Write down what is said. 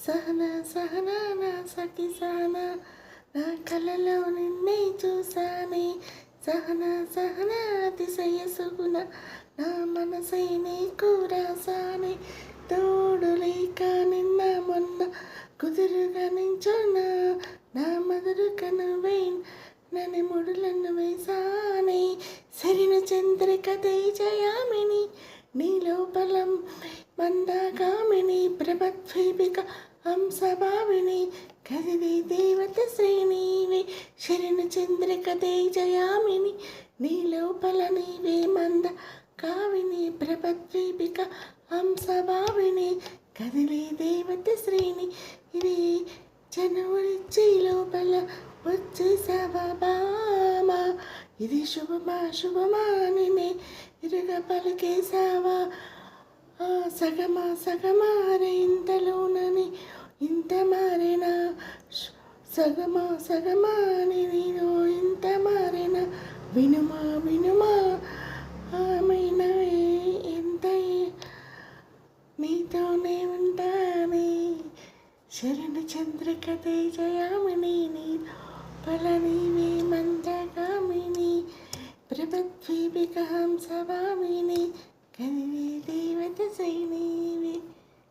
సహన సహన నా సఖి సహన నా కలలో నిన్నే చూసానే సహన సహన అతిశయ సుగుణ నా మనసై నీకు రాసానే తోడు లేక నిన్న మొన్న కుదురుగా నించున్నా నా మధురుక నువ్వే నన్ను ముడులను వేసానే సరిన చంద్రిక తేజయామిని నీ లోపలం మందాగామిని ప్రభద్వీపిక హంసభావిని కదిలి దేవత శ్రీనీవే శరణ చంద్రిక తేజయామిని నీ లోపల నీవే మంద కావిని ప్రభద్వీపిక హంసభావిని కదిలి దేవత శ్రీని ఇది జనవరిచ్చి లోపల వచ్చేసావా బామా ఇది శుభమా శుభమా నినే ఇరుగ పలికేసావా సగమా సగమా రే ఇంతలోనని ఇంత మారేనా సగమా సగమా నేను ఇంత మారేనా వినుమా వినుమా ఆమెనా ఎంత నీతోనే ఉంటానే శరణ చంద్రిక తేజయామిని నీ పలనీవే మందగామిని ప్రభద్వీపిక హంసవా